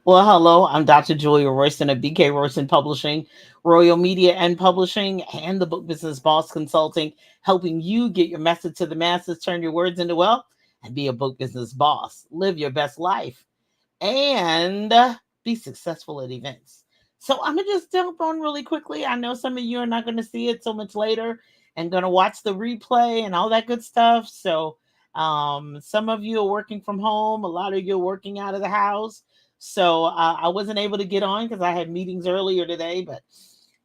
Well, hello, I'm Dr. Julia Royston of BK Royston Publishing, Royal Media and Publishing, and the Book Business Boss Consulting, helping you get your message to the masses, turn your words into wealth, and be a book business boss. Live your best life and be successful at events. So I'm gonna just jump on really quickly. I know some of you are not going to see it so much later and going to watch the replay and all that good stuff. So some of you are working from home, a lot of you are working out of the house. So I wasn't able to get on because I had meetings earlier today, but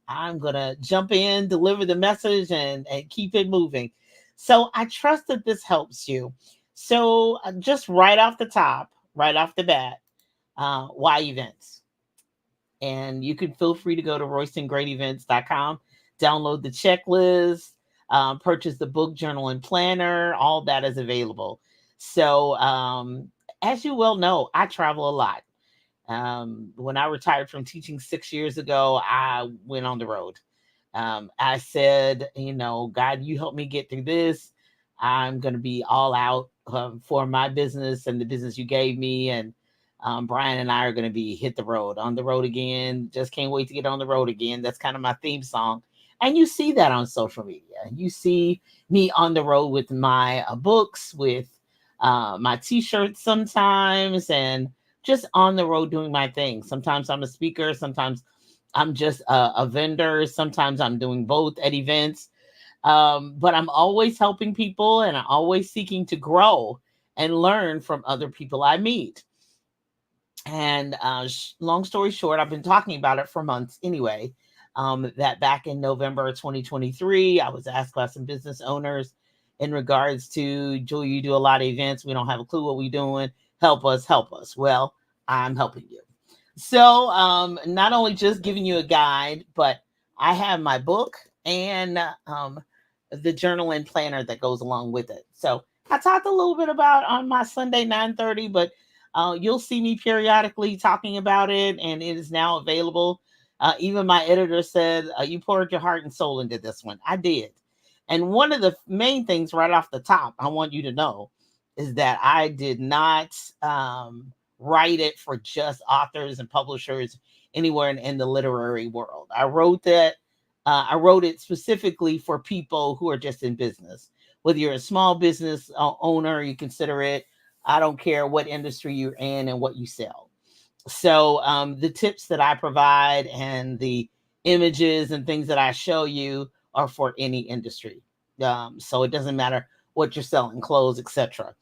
I'm gonna jump in, deliver the message, and keep it moving. So I trust that this helps you. So just right off the top, right off the bat, why events? And you can feel free to go to royston great events.com, download the checklist, purchase the book, journal, and planner. All that is available. So, as you well know, I travel a lot. When I retired from teaching 6 years ago, I went on the road. I said, God, you help me get through this. I'm going to be all out for my business and the business you gave me. And Brian and I are going to be hit the road, on the road again. Just can't wait to get on the road again. That's kind of my theme song. And you see that on social media. You see me on the road with my books, with my t-shirts sometimes, and just on the road doing my thing. Sometimes I'm a speaker, sometimes I'm just a vendor, sometimes I'm doing both at events. But I'm always helping people and I'm always seeking to grow and learn from other people I meet. And long story short, I've been talking about it for months anyway. That back in November of 2023, I was asked by some business owners in regards to, Julie, you do a lot of events. We don't have a clue what we're doing. Help us, help us. Well, I'm helping you. So, not only just giving you a guide, but I have my book and the journal and planner that goes along with it. So, I talked a little bit about on my Sunday 9:30, but you'll see me periodically talking about it, and it is now available. Even my editor said, "You poured your heart and soul into this one." I did. And one of the main things right off the top, I want you to know is that I did not write it for just authors and publishers anywhere in the literary world. I wrote that. I wrote it specifically for people who are just in business. Whether you're a small business owner, you consider it. I don't care what industry you're in and what you sell. So the tips that I provide and the images and things that I show you are for any industry. So it doesn't matter what you're selling, clothes, etc.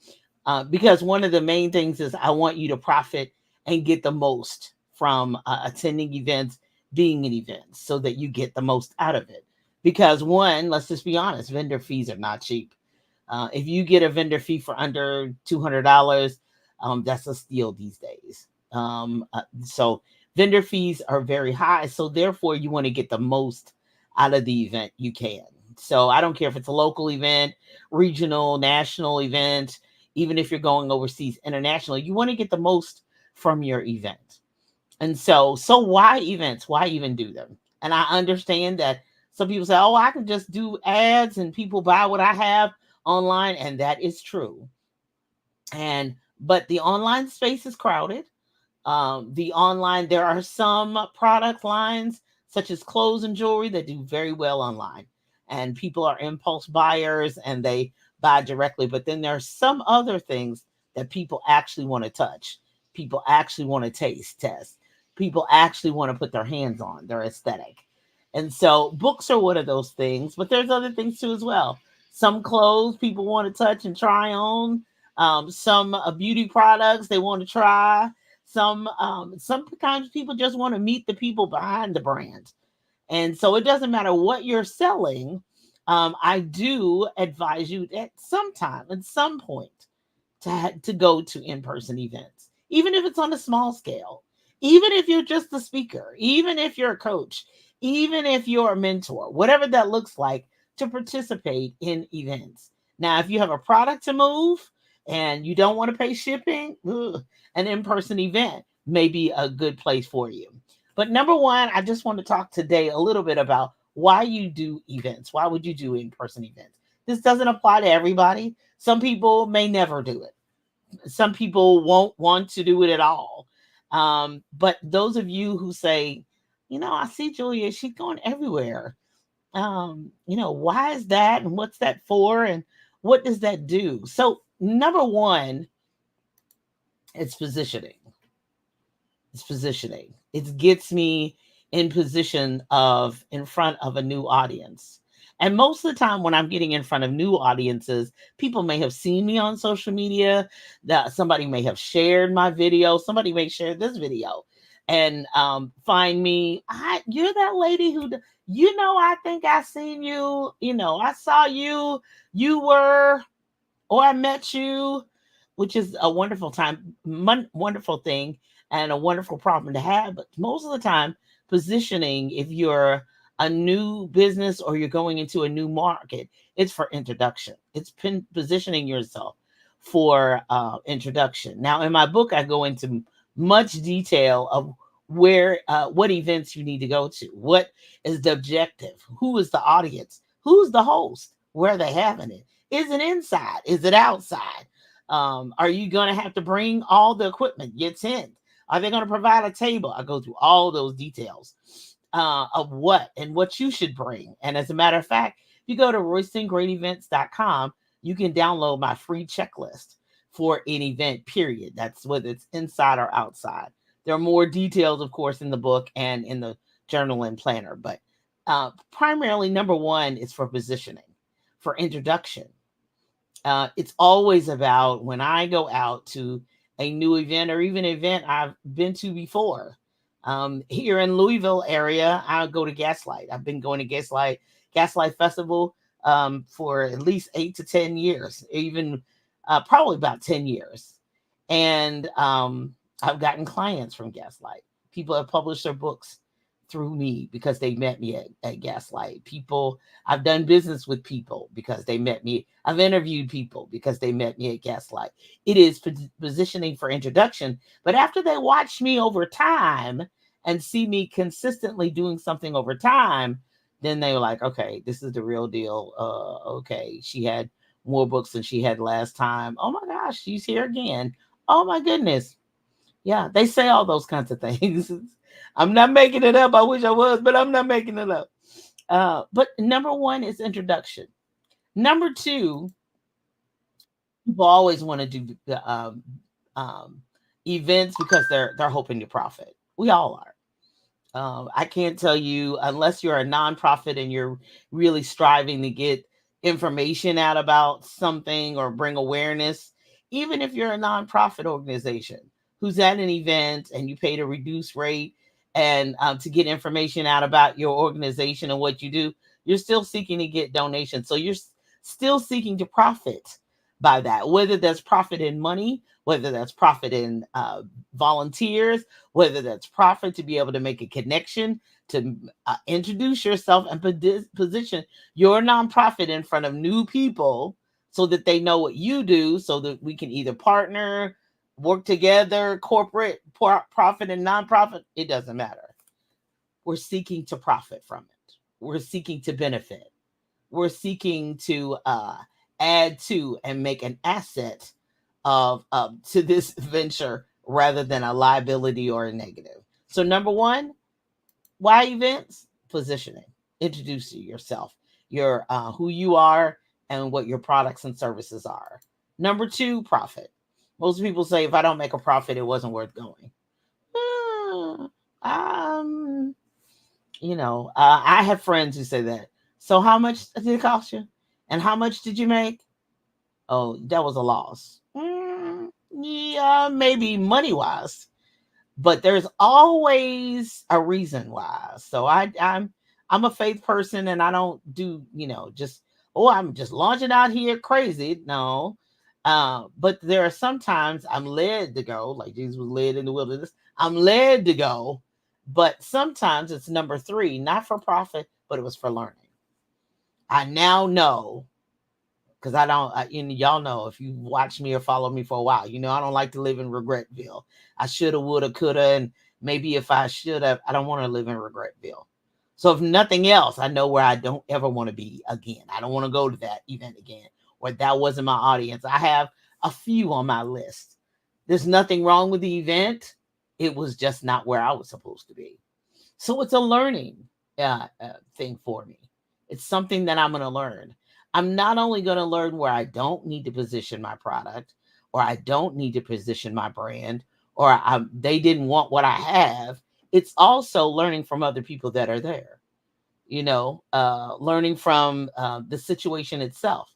Because one of the main things is I want you to profit and get the most from attending events, being in events, so that you get the most out of it. Because one, let's just be honest, vendor fees are not cheap. If you get a vendor fee for under $200, that's a steal these days. So vendor fees are very high. So therefore, you want to get the most out of the event you can. So I don't care if it's a local event, regional, national event, even if you're going overseas, international, you want to get the most from your event. And so why events? Why even do them? And I understand that some people say, "Oh, I can just do ads and people buy what I have online," and that is true. And but the online space is crowded. The online, there are some product lines such as clothes and jewelry that do very well online, and people are impulse buyers and they buy directly. But then there are some other things that people actually want to touch, people actually want to taste, test, people actually want to put their hands on, their aesthetic. And so books are one of those things, but there's other things too as well. Some clothes people want to touch and try on. Some beauty products they want to try. Sometimes people just want to meet the people behind the brand. And so it doesn't matter what you're selling. I do advise you at some time, at some point, to go to in-person events, even if it's on a small scale, even if you're just a speaker, even if you're a coach, even if you're a mentor, whatever that looks like, to participate in events. Now, if you have a product to move and you don't want to pay shipping, an in-person event may be a good place for you. But number one, I just want to talk today a little bit about why you do events. Why would you do in-person events? This doesn't apply to everybody. Some people may never do it. Some people won't want to do it at all. But those of you who say, I see Julia, she's going everywhere. Why is that? And what's that for? And what does that do? So, number one, it's positioning. It's positioning. It gets me in position of in front of a new audience. And most of the time when I'm getting in front of new audiences, people may have seen me on social media, that somebody may have shared my video, somebody may share this video and find me. You're that lady who, I think I seen you, I saw you, you were, or I met you, which is a wonderful time, wonderful thing, and a wonderful problem to have. But most of the time, positioning, if you're a new business or you're going into a new market, it's for introduction. It's positioning yourself for introduction. Now, in my book, I go into much detail of what events you need to go to, what is the objective, who is the audience, who's the host, where are they having it, is it inside, is it outside, are you going to have to bring all the equipment, your tent, are they going to provide a table? I go through all those details of what and what you should bring. And as a matter of fact, if you go to roystonGreatEvents.com, you can download my free checklist for an event, period. That's whether it's inside or outside. There are more details, of course, in the book and in the journal and planner, but primarily number one is for positioning, for introduction. It's always about when I go out to a new event or even an event I've been to before. Here in Louisville area, I'll go to Gaslight. I've been going to Gaslight Festival for at least 8 to 10 years, even probably about 10 years. And I've gotten clients from Gaslight. People have published their books through me because they met me at Gaslight. I've done business with people because they met me. I've interviewed people because they met me at Gaslight. It is positioning for introduction. But after they watch me over time and see me consistently doing something over time, then they were like, okay, this is the real deal. Okay, she had more books than she had last time. Oh my gosh, she's here again. Oh my goodness. Yeah, they say all those kinds of things. I'm not making it up. I wish I was, but I'm not making it up. But number one is introduction. Number two, people always want to do events because they're hoping to profit. We all are. I can't tell you, unless you're a nonprofit and you're really striving to get information out about something or bring awareness, even if you're a nonprofit organization who's at an event and you paid a reduced rate and to get information out about your organization and what you do, you're still seeking to get donations. So you're still seeking to profit by that, whether that's profit in money, whether that's profit in volunteers, whether that's profit to be able to make a connection, to introduce yourself and position your nonprofit in front of new people so that they know what you do, so that we can either partner, work together, corporate, profit and nonprofit. It doesn't matter. We're seeking to profit from it. We're seeking to benefit. We're seeking to add to and make an asset of to this venture rather than a liability or a negative. So number one, why events? Positioning. Introduce yourself, your who you are and what your products and services are. Number two, profit. Most people say if I don't make a profit, it wasn't worth going. I have friends who say that. So how much did it cost you? And how much did you make? Oh, that was a loss. Yeah, maybe money wise, but there's always a reason why. So I'm a faith person, and I don't do just I'm just launching out here crazy. No, but there are sometimes I'm led to go, like Jesus was led in the wilderness. I'm led to go, but sometimes it's number three, not for profit, but it was for learning. I now know. Because I don't, y'all know if you watch me or follow me for a while, I don't like to live in Regretville. I shoulda, woulda, coulda, and maybe if I should have, I don't want to live in Regretville. So if nothing else, I know where I don't ever want to be again. I don't want to go to that event again, or that wasn't my audience. I have a few on my list. There's nothing wrong with the event. It was just not where I was supposed to be. So it's a learning thing for me. It's something that I'm going to learn. I'm not only going to learn where I don't need to position my product, or I don't need to position my brand, or they didn't want what I have. It's also learning from other people that are there, learning from the situation itself.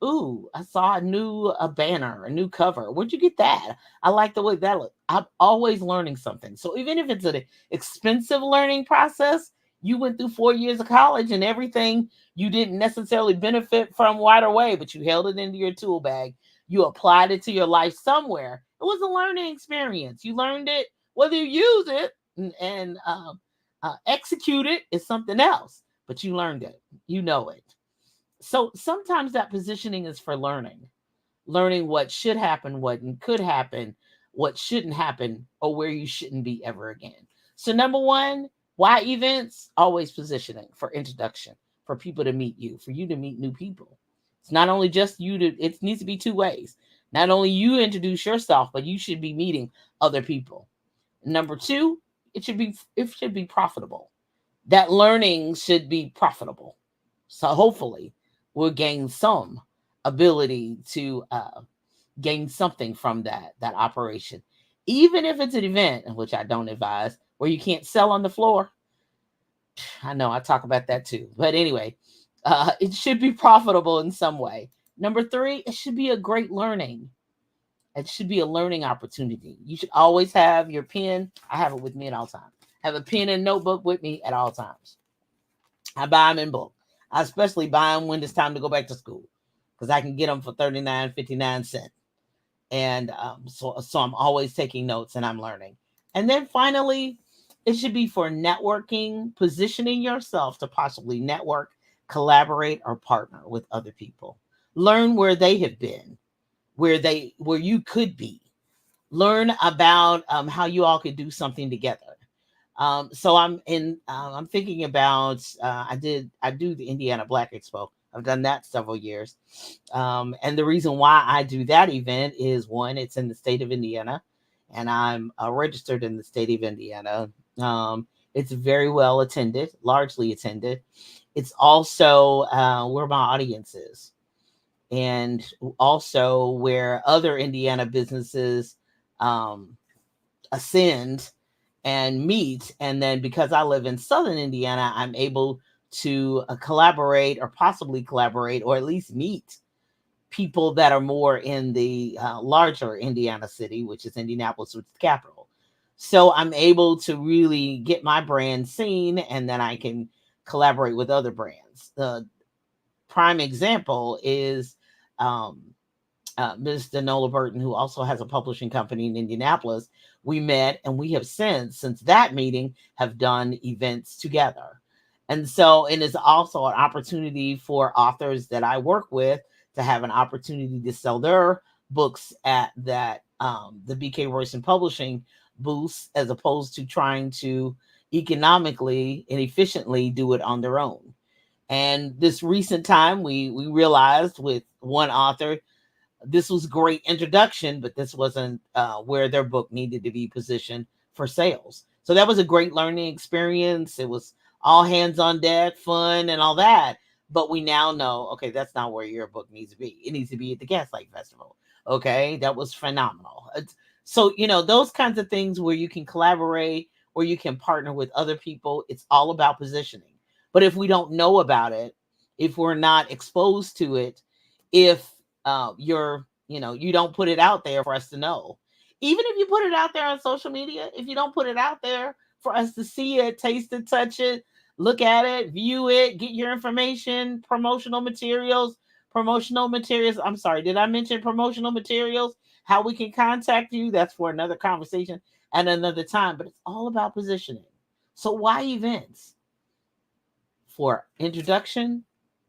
Ooh, I saw a banner, a new cover. Where'd you get that? I like the way that looked. I'm always learning something. So even if it's an expensive learning process, you went through 4 years of college and everything you didn't necessarily benefit from right away, but you held it into your tool bag. You applied it to your life somewhere. It was a learning experience. You learned it. Whether you use it and execute it is something else, but you learned it. You know it. So sometimes that positioning is for learning what should happen, what could happen, what shouldn't happen, or where you shouldn't be ever again. So number one, why events? Always positioning for introduction, for people to meet you, for you to meet new people. It's not only just it needs to be two ways. Not only you introduce yourself, but you should be meeting other people. Number two, it should be profitable. That learning should be profitable. So hopefully we'll gain some ability to gain something from that operation, even if it's an event, which I don't advise, where you can't sell on the floor. I know I talk about that too, but anyway, it should be profitable in some way. Number three, it should be a great learning. It should be a learning opportunity. You should always have your pen. I have it with me at all times. Have a pen and notebook with me at all times. I buy them in bulk. I especially buy them when it's time to go back to school, because I can get them for 39.59 cents. And so I'm always taking notes and I'm learning. And then finally, it should be for networking, positioning yourself to possibly network, collaborate, or partner with other people. Learn where they have been, where you could be. Learn about how you all could do something together. So I'm thinking about I do the Indiana Black Expo. I've done that several years. And the reason why I do that event is, one, it's in the state of Indiana, and I'm registered in the state of Indiana. It's very well attended, largely attended. It's also where my audience is, and also where other Indiana businesses um, ascend and meet. And then because I live in Southern Indiana, I'm able to collaborate, or possibly collaborate, or at least meet people that are more in the larger Indiana city, which is Indianapolis, which is the capital. So I'm able to really get my brand seen, and then I can collaborate with other brands. The prime example is um, Ms. Danola Burton, who also has a publishing company in Indianapolis. We met, and we have since that meeting, have done events together. And so it is also an opportunity for authors that I work with to have an opportunity to sell their books at that the BK Royston Publishing booths, as opposed to trying to economically and efficiently do it on their own. And this recent time, we realized with one author, this was great introduction, but this wasn't where their book needed to be positioned for sales. So that was a great learning experience. It was all hands on deck, fun, and all that. But we now know, okay, that's not where your book needs to be. It needs to be at the Gaslight Festival. Okay, that was phenomenal. So, those kinds of things where you can collaborate, where you can partner with other people, it's all about positioning. But if we don't know about it, if we're not exposed to it, if you don't put it out there for us to know. Even if you put it out there on social media, if you don't put it out there for us to see it, taste it, touch it, look at it, view it, get your information, promotional materials. I'm sorry, did I mention promotional materials? How we can contact you? That's for another conversation and another time, but it's all about positioning. So why events? For introduction,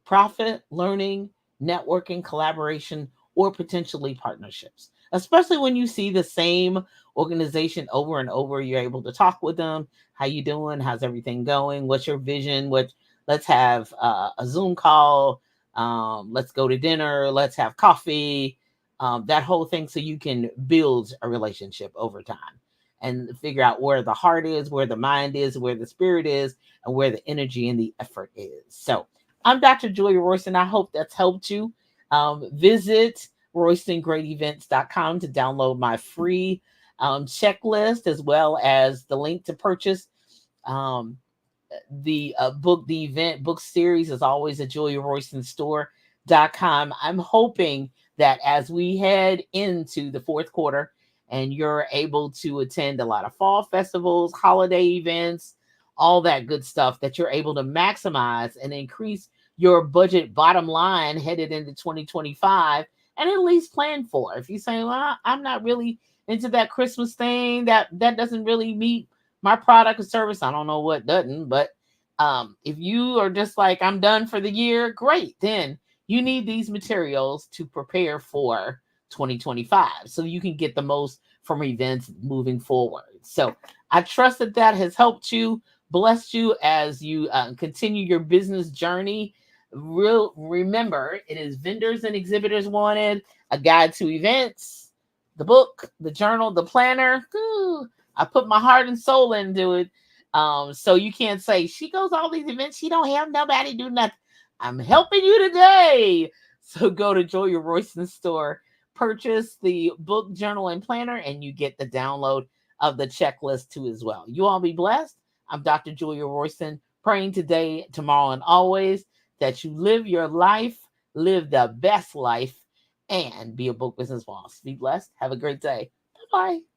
profit, learning, networking, collaboration, or potentially partnerships. Especially when you see the same organization over and over, you're able to talk with them. How you doing? How's everything going? What's your vision? Let's have a Zoom call. Let's go to dinner. Let's have coffee. That whole thing, so you can build a relationship over time. and figure out where the heart is, where the mind is, where the spirit is, and where the energy and the effort is. So I'm Dr. Julia Royston. I hope that's helped you. Visit RoystonGreatEvents.com to download my free checklist, as well as the link to purchase um, the book, the event book series is always at JuliaRoystonStore.com. I'm hoping that as we head into the fourth quarter and you're able to attend a lot of fall festivals, holiday events, all that good stuff, that you're able to maximize and increase your budget bottom line headed into 2025, and at least plan for. If you say, well, I'm not really into that Christmas thing, that doesn't really meet my product or service, I don't know what doesn't, but if you are just like, I'm done for the year, great. Then you need these materials to prepare for 2025 so you can get the most from events moving forward. So I trust that that has helped you, blessed you as you continue your business journey. Remember, it is Vendors and Exhibitors Wanted, a guide to events, the book, the journal, the planner. Ooh, I put my heart and soul into it. So you can't say she goes all these events, she don't have nobody do nothing. I'm helping you today. So go to Julia Royston store, purchase the book, journal, and planner, and you get the download of the checklist too as well. You all be blessed. I'm Dr. Julia Royston, praying today, tomorrow, and always that you live your life, live the best life, and be a book business boss. Be blessed. Have a great day. Bye-bye.